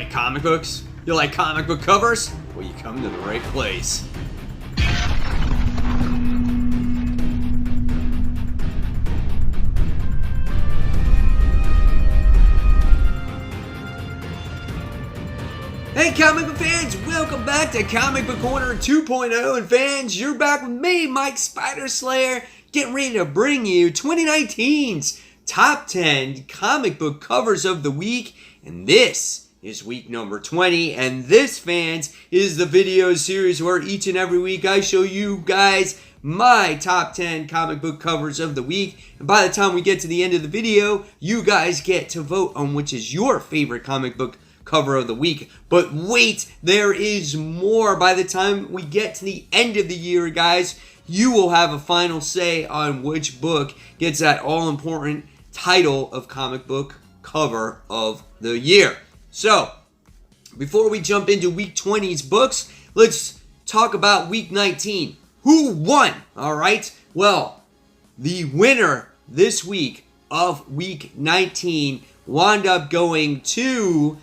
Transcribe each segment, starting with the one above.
like comic books? You like comic book covers? Well, you come to the right place. Hey comic book fans, welcome back to Comic Book Corner 2.0, and fans, you're back with me, Mike Spider Slayer, getting ready to bring you 2019's top 10 comic book covers of the week, and this is week number 20, and this, fans, is the video series where each and every week I show you guys my top 10 comic book covers of the week, and by the time we get to the end of the video, you guys get to vote on which is your favorite comic book cover of the week. But wait, there is more. By the time we get to the end of the year, guys, you will have a final say on which book gets that all-important title of comic book cover of the year. So, before we jump into week 20's books, let's talk about week 19. Who won? Alright, well, the winner this week of week 19 wound up going to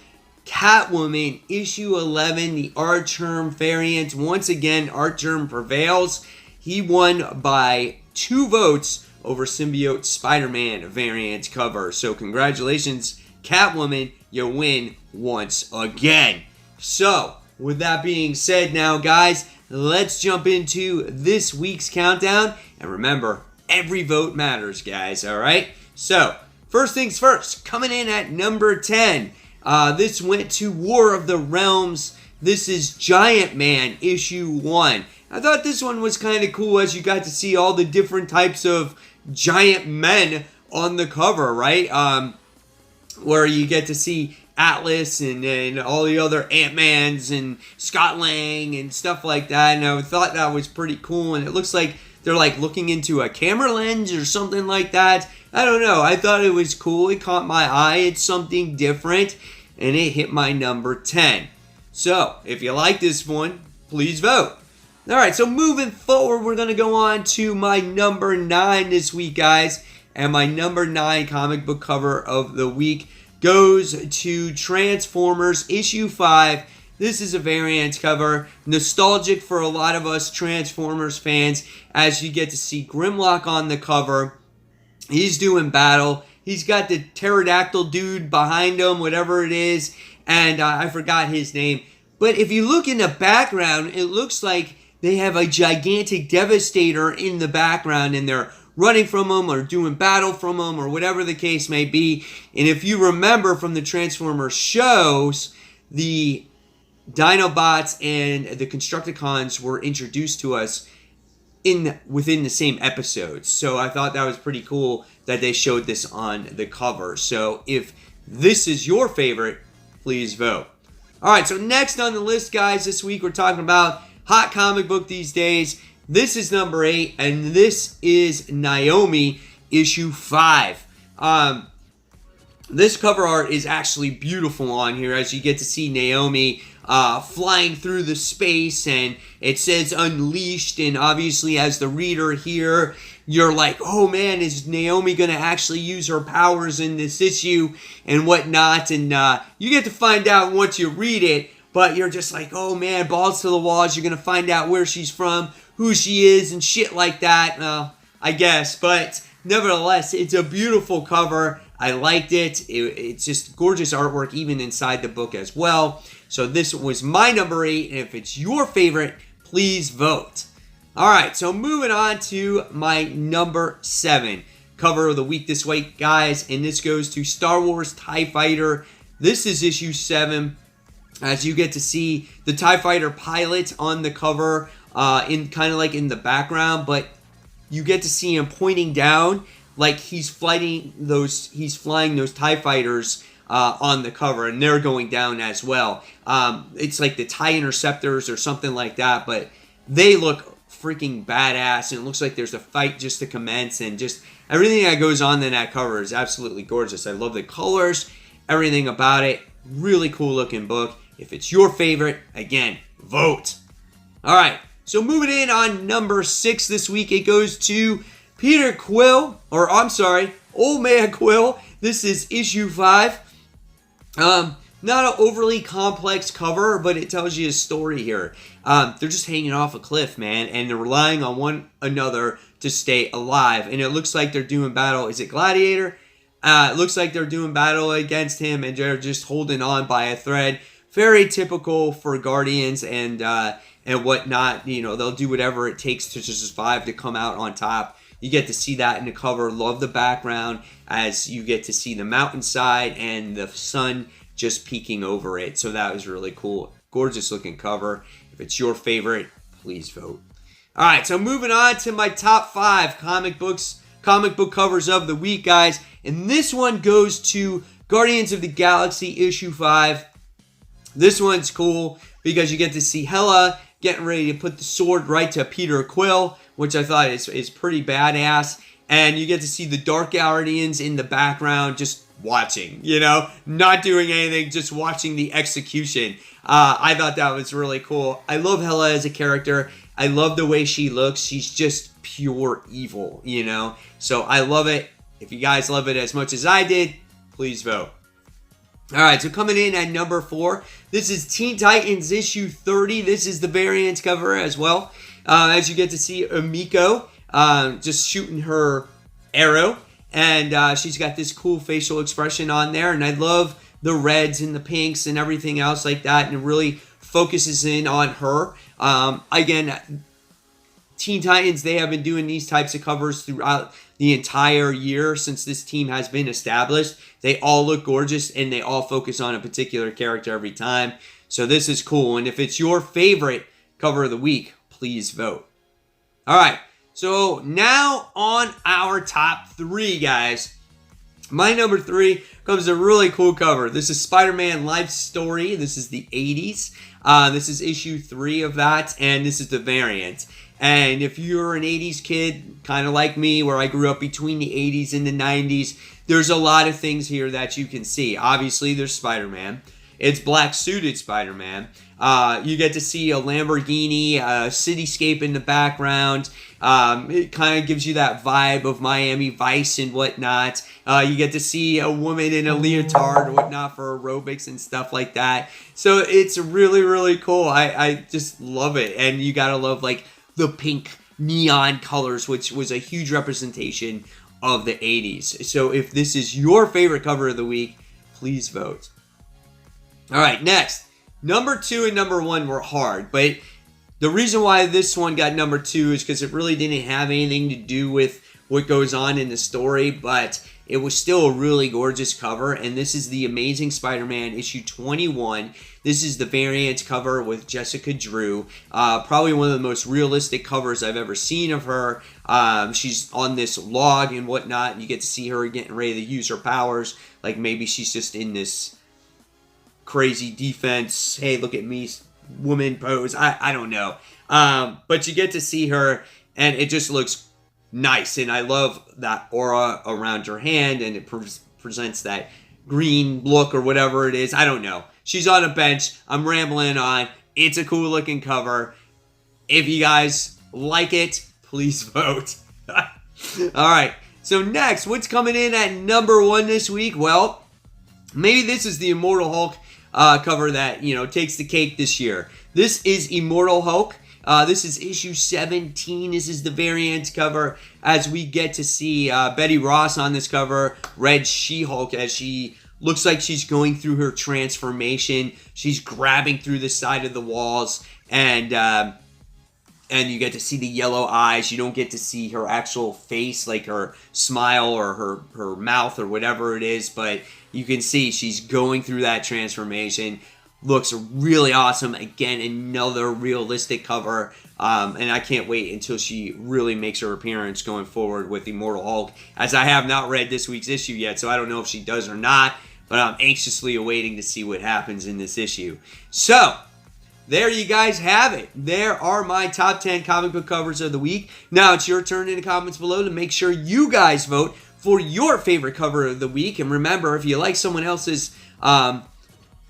Catwoman, issue 11, the Arterm variant. Once again, Arterm prevails. He won by 2 votes over Symbiote Spider-Man variant cover. So congratulations, Catwoman, you win once again. So, with that being said now, guys, let's jump into this week's countdown. And remember, every vote matters, guys, alright? So, first things first, coming in at number 10. This went to War of the Realms. This is Giant Man, issue 1. I thought this one was kind of cool as you got to see all the different types of giant men on the cover, right? Where you get to see Atlas and all the other Ant-Mans and Scott Lang and stuff like that. And I thought that was pretty cool. And it looks like they're like looking into a camera lens or something like that. I don't know. I thought it was cool. It caught my eye. It's something different. And it hit my number 10. So, if you like this one, please vote. Alright, so moving forward, we're going to go on to my number 9 this week, guys. And my number 9 comic book cover of the week goes to Transformers issue 5. This is a variant cover, nostalgic for a lot of us Transformers fans, as you get to see Grimlock on the cover. He's doing battle. He's got the pterodactyl dude behind him, whatever it is, and I forgot his name. But if you look in the background, it looks like they have a gigantic Devastator in the background, and they're running from him or doing battle from him or whatever the case may be. And if you remember from the Transformers shows, the Dinobots and the Constructicons were introduced to us within the same episodes. So I thought that was pretty cool that they showed this on the cover. So if this is your favorite, please vote. Alright, so next on the list, guys, this week we're talking about hot comic book these days. This is number 8, and this is Naomi, issue 5. This cover art is actually beautiful on here, as you get to see Naomi flying through the space, and it says Unleashed, and obviously as the reader here, you're like, oh man, is Naomi going to actually use her powers in this issue and whatnot, and you get to find out once you read it, but you're just like, oh man, balls to the walls, you're going to find out where she's from, who she is, and shit like that, I guess, but nevertheless, it's a beautiful cover. I liked it. It's just gorgeous artwork even inside the book as well. So this was my number 8, and if it's your favorite, please vote. Alright, so moving on to my number 7 cover of the week this week, guys, and this goes to Star Wars TIE Fighter. This is issue 7, as you get to see the TIE Fighter pilot on the cover, in kind of like in the background, but you get to see him pointing down like he's flying those TIE Fighters on the cover, and they're going down as well. It's like the TIE Interceptors or something like that, but they look freaking badass, and it looks like there's a fight just to commence, and just everything that goes on in that cover is absolutely gorgeous. I love the colors, everything about it. Really cool looking book. If it's your favorite, again, vote. Alright, so moving in on number 6 this week, it goes to Peter Quill, or I'm sorry, Old Man Quill. This is issue 5. not an overly complex cover, but it tells you a story here. They're just hanging off a cliff, man, and they're relying on one another to stay alive. And it looks like they're doing battle. Is it Gladiator? It looks like they're doing battle against him, and they're just holding on by a thread. Very typical for Guardians and whatnot. You know, they'll do whatever it takes to survive, to come out on top. You get to see that in the cover. Love the background as you get to see the mountainside and the sun just peeking over it. So that was really cool. Gorgeous looking cover. If it's your favorite, please vote. All right, so moving on to my top 5 comic book covers of the week, guys. And this one goes to Guardians of the Galaxy issue 5. This one's cool because you get to see Hela getting ready to put the sword right to Peter Quill, which I thought is pretty badass. And you get to see the Dark Guardians in the background just watching, you know, not doing anything, just watching the execution. I thought that was really cool. I love Hela as a character. I love the way she looks. She's just pure evil, you know. So I love it. If you guys love it as much as I did, please vote. All right, so coming in at number 4, this is Teen Titans issue 30. This is the variant cover as well. As you get to see Emiko just shooting her arrow. And she's got this cool facial expression on there. And I love the reds and the pinks and everything else like that. And it really focuses in on her. Again, Teen Titans, they have been doing these types of covers throughout the entire year since this team has been established. They all look gorgeous and they all focus on a particular character every time. So this is cool. And if it's your favorite cover of the week, please vote. All right. So now on our top 3, guys. My number 3 comes a really cool cover. This is Spider-Man Life Story. This is the 80s. This is issue 3 of that, and this is the variant. And if you're an 80s kid, kind of like me, where I grew up between the 80s and the 90s, there's a lot of things here that you can see. Obviously, there's Spider-Man. It's black-suited Spider-Man. You get to see a Lamborghini, a cityscape in the background. It kind of gives you that vibe of Miami Vice and whatnot. You get to see a woman in a leotard or whatnot for aerobics and stuff like that. So it's really, really cool. I just love it. And you gotta love, like, the pink neon colors, which was a huge representation of the 80s. So if this is your favorite cover of the week, please vote. All right, next. Number 2 and number 1 were hard, but the reason why this one got number 2 is because it really didn't have anything to do with what goes on in the story, but it was still a really gorgeous cover, and this is the Amazing Spider-Man issue 21. This is the variant cover with Jessica Drew. Probably one of the most realistic covers I've ever seen of her. She's on this log and whatnot, and you get to see her getting ready to use her powers, like maybe she's just in this crazy defense, hey, look at me, woman pose. I don't know. But you get to see her, and it just looks nice. And I love that aura around her hand, and it presents that green look or whatever it is. I don't know. She's on a bench. I'm rambling on. It's a cool looking cover. If you guys like it, please vote. All right. So next, what's coming in at number 1 this week? Well, maybe this is the Immortal Hulk cover that, you know, takes the cake this year. This is Immortal Hulk. This is issue 17. This is the variant cover as we get to see Betty Ross on this cover, Red She-Hulk, as she looks like she's going through her transformation. She's grabbing through the side of the walls, and you get to see the yellow eyes. You don't get to see her actual face, like her smile or her mouth or whatever it is, but you can see she's going through that transformation. Looks really awesome. Again, another realistic cover. And I can't wait until she really makes her appearance going forward with Immortal Hulk, as I have not read this week's issue yet, so I don't know if she does or not, but I'm anxiously awaiting to see what happens in this issue. So, there you guys have it. There are my top 10 comic book covers of the week. Now it's your turn in the comments below to make sure you guys vote for your favorite cover of the week. And remember, if you like someone else's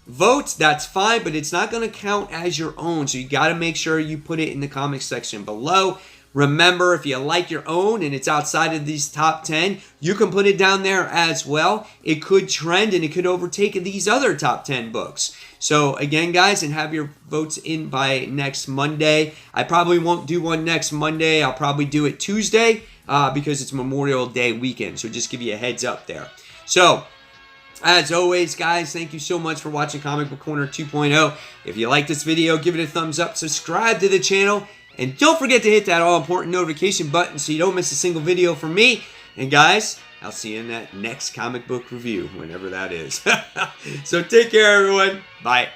votes, that's fine, but it's not going to count as your own. So you got to make sure you put it in the comments section below. Remember, if you like your own and it's outside of these top 10, you can put it down there as well. It could trend and it could overtake these other top 10 books. So again, guys, and have your votes in by next Monday. I probably won't do one next Monday. I'll probably do it Tuesday because it's Memorial Day weekend. So just give you a heads up there. So as always, guys, thank you so much for watching Comic Book Corner 2.0. If you like this video, give it a thumbs up, subscribe to the channel, and don't forget to hit that all-important notification button so you don't miss a single video from me. And guys, I'll see you in that next comic book review, whenever that is. So take care, everyone. Bye.